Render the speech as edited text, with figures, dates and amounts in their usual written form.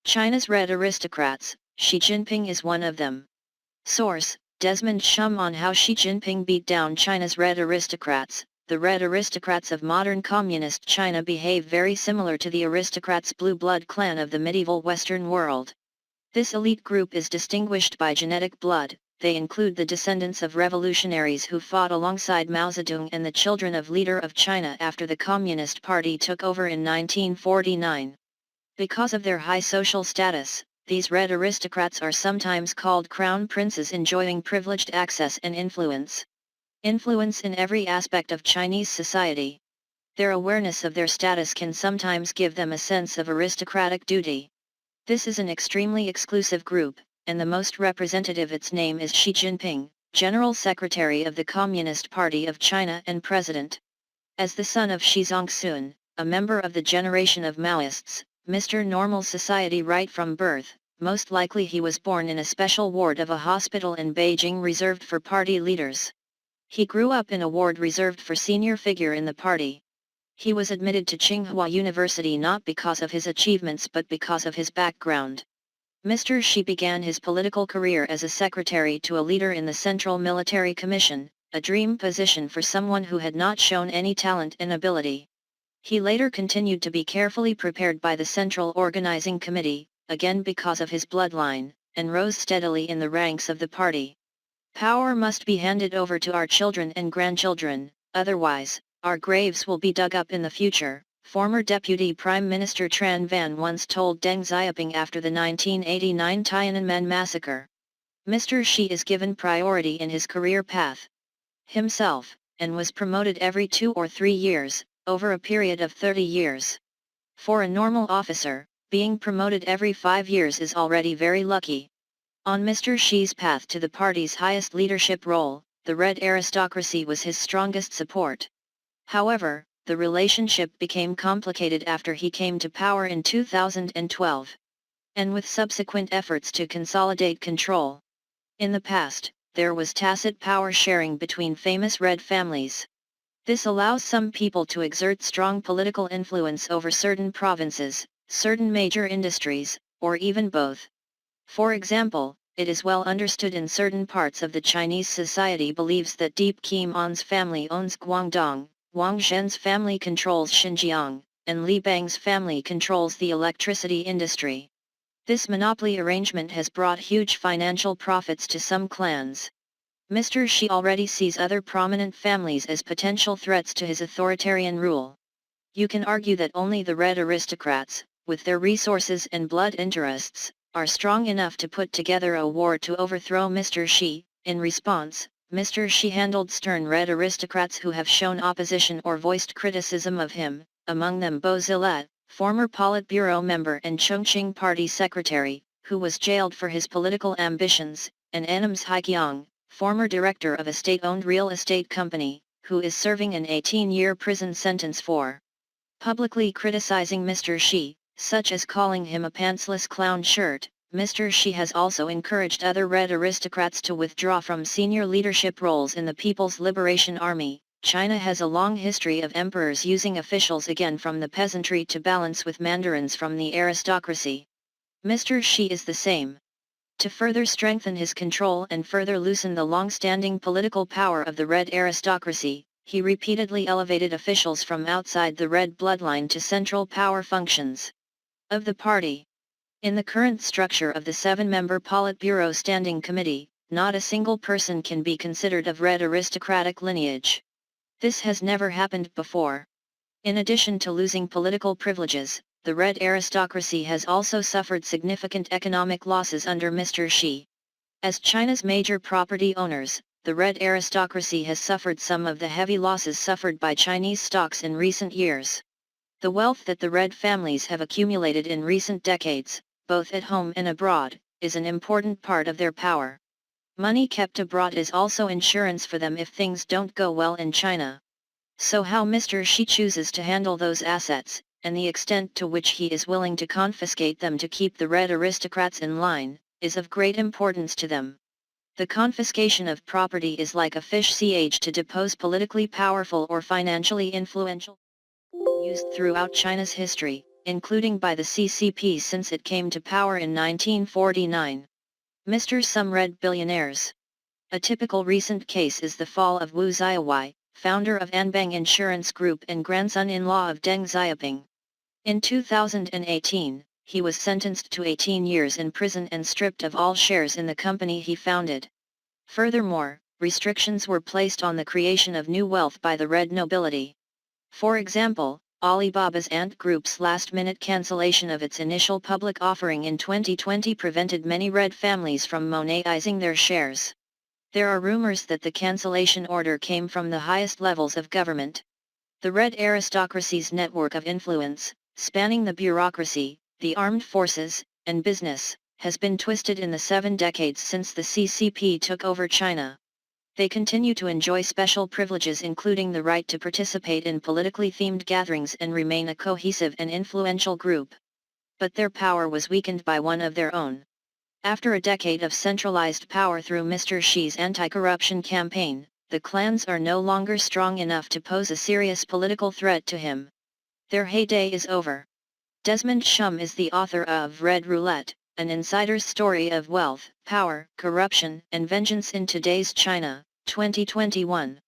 China's red aristocrats, Xi Jinping is one of them. Source: Desmond Shum on how Xi Jinping beat down China's red aristocrats. The red aristocrats of modern communist China behave very similar to the aristocrats' blue blood clan of the medieval Western world. This elite group is distinguished by genetic blood. They include the descendants of revolutionaries who fought alongside Mao Zedong and the children of leader of China after the Communist Party took over in 1949. Because of their high social status, these red aristocrats are sometimes called crown princes, enjoying privileged access and influence. Influence in every aspect of Chinese society. Their awareness of their status can sometimes give them a sense of aristocratic duty. This is an extremely exclusive group, and the most representative its name is Xi Jinping, General Secretary of the Communist Party of China and President. As the son of Xi Zhongxun, a member of the generation of Maoists, Mr. Normal Society right from birth, most likely he was born in a special ward of a hospital in Beijing reserved for party leaders. He grew up in a ward reserved for senior figure in the party. He was admitted to Tsinghua University not because of his achievements but because of his background. Mr. Xi began his political career as a secretary to a leader in the Central Military Commission, a dream position for someone who had not shown any talent and ability. He later continued to be carefully prepared by the Central Organizing Committee, again because of his bloodline, and rose steadily in the ranks of the party. Power must be handed over to our children and grandchildren, otherwise, our graves will be dug up in the future, former Deputy Prime Minister Tran Van once told Deng Xiaoping after the 1989 Tiananmen massacre. Mr. Xi is given priority in his career path himself, and was promoted every 2 or 3 years, over a period of 30 years. For a normal officer, being promoted every 5 years is already very lucky. On Mr. Xi's path to the party's highest leadership role, the red aristocracy was his strongest support. However, the relationship became complicated after he came to power in 2012. And with subsequent efforts to consolidate control. In the past, there was tacit power sharing between famous red families. This allows some people to exert strong political influence over certain provinces, certain major industries, or even both. For example, it is well understood in certain parts of the Chinese society believes that Deep Kim On's family owns Guangdong, Wang Zhen's family controls Xinjiang, and Li Bang's family controls the electricity industry. This monopoly arrangement has brought huge financial profits to some clans. Mr. Xi already sees other prominent families as potential threats to his authoritarian rule. You can argue that only the red aristocrats, with their resources and blood interests, are strong enough to put together a war to overthrow Mr. Xi. In response, Mr. Xi handled stern red aristocrats who have shown opposition or voiced criticism of him, among them Bo Xilai, former Politburo member and Chongqing Party secretary, who was jailed for his political ambitions, and Enams Haiqiang, former director of a state-owned real estate company, who is serving an 18-year prison sentence for publicly criticizing Mr. Xi, such as calling him a pantsless clown shirt. Mr. Xi has also encouraged other red aristocrats to withdraw from senior leadership roles in the People's Liberation Army. China has a long history of emperors using officials again from the peasantry to balance with mandarins from the aristocracy. Mr. Xi is the same. To further strengthen his control and further loosen the long-standing political power of the red aristocracy, he repeatedly elevated officials from outside the red bloodline to central power functions of the party. In the current structure of the 7-member Politburo Standing Committee, not a single person can be considered of red aristocratic lineage. This has never happened before. In addition to losing political privileges, the red aristocracy has also suffered significant economic losses under Mr. Xi. As China's major property owners, the red aristocracy has suffered some of the heavy losses suffered by Chinese stocks in recent years. The wealth that the red families have accumulated in recent decades, both at home and abroad, is an important part of their power. Money kept abroad is also insurance for them if things don't go well in China. So how Mr. Xi chooses to handle those assets, and the extent to which he is willing to confiscate them to keep the red aristocrats in line, is of great importance to them. The confiscation of property is like a fish siege to depose politically powerful or financially influential. Used throughout China's history, including by the CCP since it came to power in 1949. Mr. Some Red Billionaires. A typical recent case is the fall of Wu Xiaowai, founder of Anbang Insurance Group and grandson-in-law of Deng Xiaoping. In 2018, he was sentenced to 18 years in prison and stripped of all shares in the company he founded. Furthermore, restrictions were placed on the creation of new wealth by the Red nobility. For example, Alibaba's Ant Group's last-minute cancellation of its initial public offering in 2020 prevented many Red families from monetizing their shares. There are rumors that the cancellation order came from the highest levels of government. The Red aristocracy's network of influence, spanning the bureaucracy, the armed forces, and business, has been twisted in the 7 decades since the CCP took over China. They continue to enjoy special privileges including the right to participate in politically themed gatherings and remain a cohesive and influential group. But their power was weakened by one of their own. After a decade of centralized power through Mr. Xi's anti-corruption campaign, the clans are no longer strong enough to pose a serious political threat to him. Their heyday is over. Desmond Shum is the author of Red Roulette, an insider's story of wealth, power, corruption, and vengeance in today's China, 2021.